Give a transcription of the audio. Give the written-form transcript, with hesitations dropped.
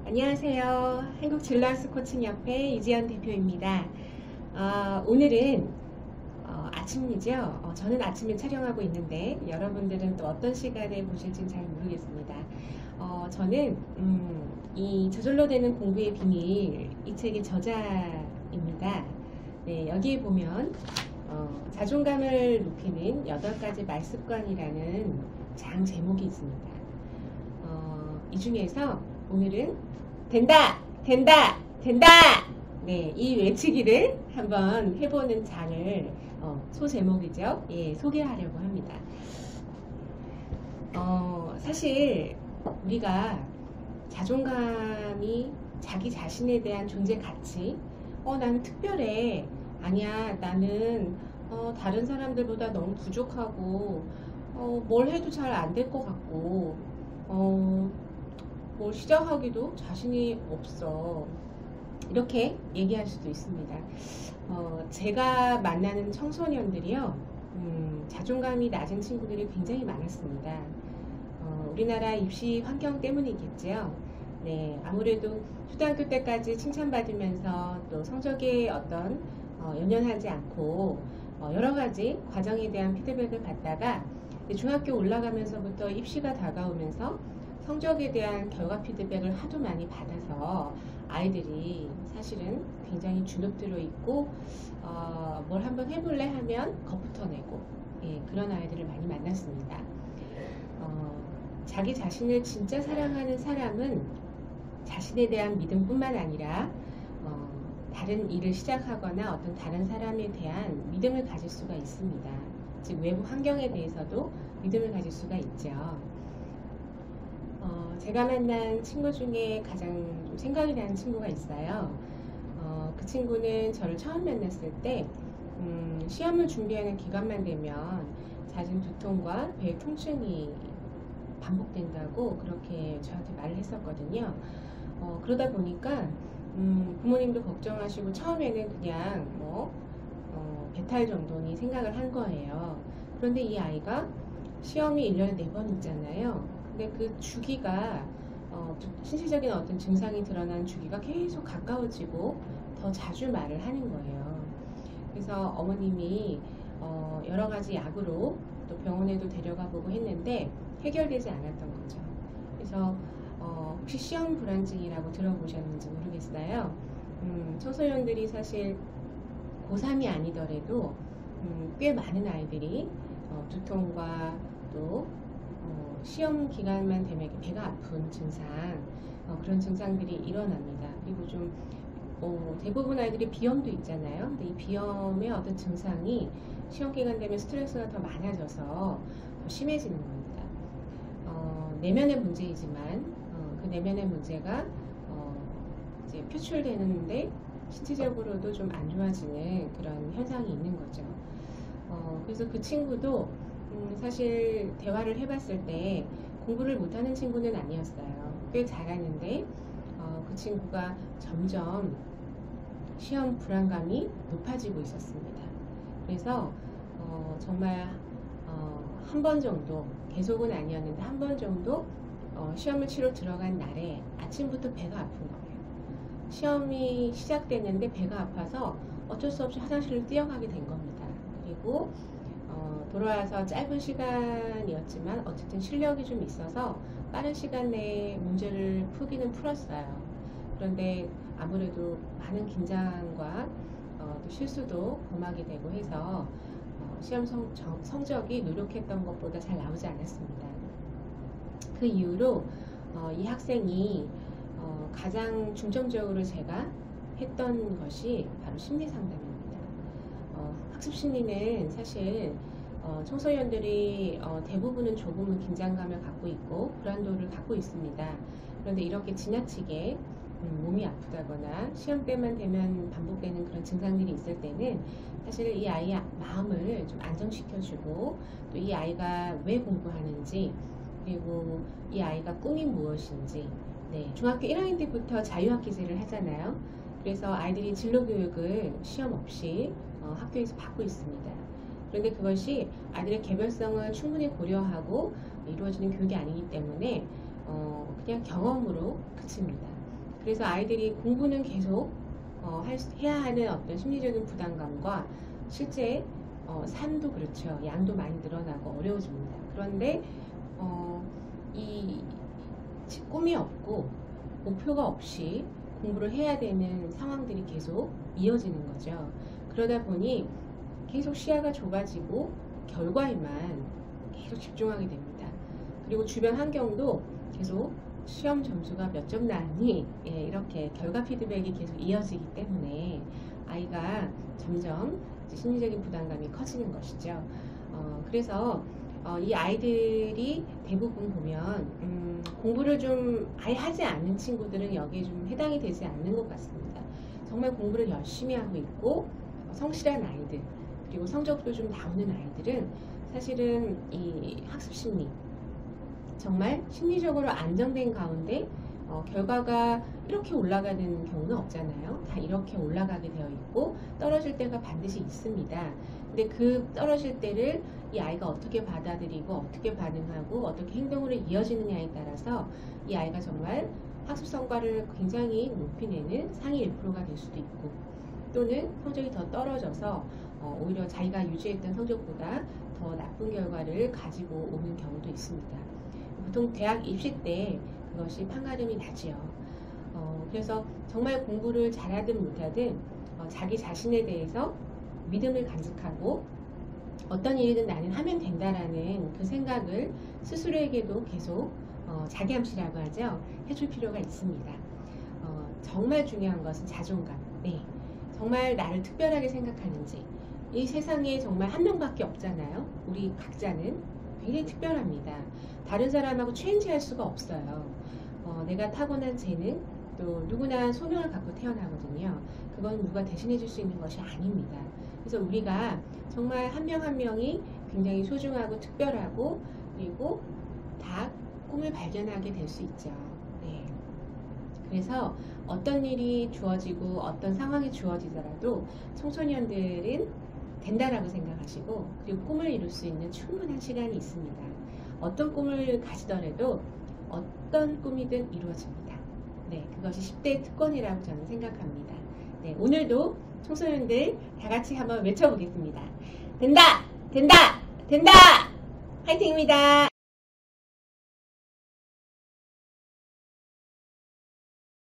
안녕하세요. 한국질러스 코칭협회 이지연 대표입니다. 오늘은 아침이죠. 저는 아침에 촬영하고 있는데 여러분들은 또 어떤 시간에 보실지는 잘 모르겠습니다. 저는 이 저절로 되는 공부의 비밀 이 책의 저자입니다. 네, 여기에 보면 자존감을 높이는 8가지 말습관이라는 장 제목이 있습니다. 이 중에서 오늘은 된다! 된다! 된다! 네, 이 외치기를 한번 해보는 장을 소제목이죠. 예, 소개하려고 합니다. 사실 우리가 자존감이 자기 자신에 대한 존재 가치, 나는 특별해. 아니야, 나는 다른 사람들보다 너무 부족하고 뭘 해도 잘 안 될 것 같고 뭘 시작하기도 자신이 없어. 이렇게 얘기할 수도 있습니다. 제가 만나는 청소년들이요, 자존감이 낮은 친구들이 굉장히 많았습니다. 우리나라 입시 환경 때문이겠죠. 네, 아무래도 초등학교 때까지 칭찬받으면서 또 성적에 어떤 연연하지 않고 여러 가지 과정에 대한 피드백을 받다가 중학교 올라가면서부터 입시가 다가오면서 성적에 대한 결과 피드백을 하도 많이 받아서 아이들이 사실은 굉장히 주눅들어 있고 뭘 한번 해볼래 하면 겁부터 내고, 예, 그런 아이들을 많이 만났습니다. 자기 자신을 진짜 사랑하는 사람은 자신에 대한 믿음뿐만 아니라 다른 일을 시작하거나 어떤 다른 사람에 대한 믿음을 가질 수가 있습니다. 즉 외부 환경에 대해서도 믿음을 가질 수가 있죠. 제가 만난 친구 중에 가장 좀 생각이 나는 친구가 있어요. 그 친구는 저를 처음 만났을 때 시험을 준비하는 기간만 되면 잦은 두통과 배 통증이 반복된다고 그렇게 저한테 말을 했었거든요. 그러다 보니까 부모님도 걱정하시고 처음에는 그냥 배탈 정도니 생각을 한 거예요. 그런데 이 아이가 시험이 1년에 4번 있잖아요. 근데 그 주기가 신체적인 어떤 증상이 드러난 주기가 계속 가까워지고 더 자주 말을 하는 거예요. 그래서 어머님이 여러 가지 약으로 또 병원에도 데려가 보고 했는데 해결되지 않았던 거죠. 그래서 혹시 시험 불안증이라고 들어보셨는지 모르겠어요. 청소년들이 사실 고3이 아니더라도 꽤 많은 아이들이 두통과 또 시험 기간만 되면 배가 아픈 증상, 그런 증상들이 일어납니다. 그리고 좀 대부분 아이들이 비염도 있잖아요. 근데 이 비염의 어떤 증상이 시험 기간 되면 스트레스가 더 많아져서 더 심해지는 겁니다. 내면의 문제이지만 그 내면의 문제가 이제 표출되는데 신체적으로도 좀 안 좋아지는 그런 현상이 있는 거죠. 그래서 그 친구도 사실 대화를 해봤을 때 공부를 못하는 친구는 아니었어요. 꽤 잘하는데 그 친구가 점점 시험 불안감이 높아지고 있었습니다. 그래서 정말 한 번 정도, 계속은 아니었는데 한 번 정도 시험을 치러 들어간 날에 아침부터 배가 아픈 거예요. 시험이 시작됐는데 배가 아파서 어쩔 수 없이 화장실을 뛰어가게 된 겁니다. 그리고 돌아와서 짧은 시간이었지만 어쨌든 실력이 좀 있어서 빠른 시간 내에 문제를 풀기는 풀었어요. 그런데 아무래도 많은 긴장과 또 실수도 범하게 되고 해서 시험 성적이 노력했던 것보다 잘 나오지 않았습니다. 그 이후로 이 학생이 가장 중점적으로 제가 했던 것이 바로 심리상담입니다. 학습심리는 사실 청소년들이 대부분은 조금은 긴장감을 갖고 있고 불안도를 갖고 있습니다. 그런데 이렇게 지나치게 몸이 아프다거나 시험 때만 되면 반복되는 그런 증상들이 있을 때는 사실 이 아이의 마음을 좀 안정시켜주고 또 이 아이가 왜 공부하는지, 그리고 이 아이가 꿈이 무엇인지, 네, 중학교 1학년 때부터 자유학기제를 하잖아요. 그래서 아이들이 진로교육을 시험 없이 학교에서 받고 있습니다. 그런데 그것이 아이들의 개별성을 충분히 고려하고 이루어지는 교육이 아니기 때문에 그냥 경험으로 그칩니다. 그래서 아이들이 공부는 계속 해야 하는 어떤 심리적인 부담감과 실제 삶도 그렇죠. 양도 많이 늘어나고 어려워집니다. 그런데 이 꿈이 없고 목표가 없이 공부를 해야 되는 상황들이 계속 이어지는 거죠. 그러다 보니 계속 시야가 좁아지고 결과에만 계속 집중하게 됩니다. 그리고 주변 환경도 계속 시험 점수가 몇 점 나왔니? 이렇게 결과 피드백이 계속 이어지기 때문에 아이가 점점 심리적인 부담감이 커지는 것이죠. 그래서 이 아이들이 대부분 보면 공부를 좀 아예 하지 않는 친구들은 여기에 좀 해당이 되지 않는 것 같습니다. 정말 공부를 열심히 하고 있고 성실한 아이들, 그리고 성적도 좀 나오는 아이들은 사실은 이 학습 심리, 정말 심리적으로 안정된 가운데 결과가 이렇게 올라가는 경우는 없잖아요. 다 이렇게 올라가게 되어 있고 떨어질 때가 반드시 있습니다. 근데 그 떨어질 때를 이 아이가 어떻게 받아들이고 어떻게 반응하고 어떻게 행동으로 이어지느냐에 따라서 이 아이가 정말 학습 성과를 굉장히 높이 내는 상위 1%가 될 수도 있고, 또는 성적이 더 떨어져서 오히려 자기가 유지했던 성적보다 더 나쁜 결과를 가지고 오는 경우도 있습니다. 보통 대학 입시 때 그것이 판가름이 나지요. 그래서 정말 공부를 잘하든 못하든 자기 자신에 대해서 믿음을 간직하고 어떤 일이든 나는 하면 된다라는 그 생각을 스스로에게도 계속 자기암시라고 하죠. 해줄 필요가 있습니다. 정말 중요한 것은 자존감. 네. 정말 나를 특별하게 생각하는지. 이 세상에 정말 한 명밖에 없잖아요. 우리 각자는 굉장히 특별합니다. 다른 사람하고 체인지할 수가 없어요. 내가 타고난 재능, 또 누구나 소명을 갖고 태어나거든요. 그건 누가 대신해 줄 수 있는 것이 아닙니다. 그래서 우리가 정말 한 명 한 명이 굉장히 소중하고 특별하고, 그리고 다 꿈을 발견하게 될 수 있죠. 네. 그래서 어떤 일이 주어지고 어떤 상황이 주어지더라도 청소년들은 된다라고 생각하시고, 그리고 꿈을 이룰 수 있는 충분한 시간이 있습니다. 어떤 꿈을 가지더라도 어떤 꿈이든 이루어집니다. 네, 그것이 10대 특권이라고 저는 생각합니다. 네, 오늘도 청소년들 다 같이 한번 외쳐보겠습니다. 된다! 된다! 된다! 화이팅입니다.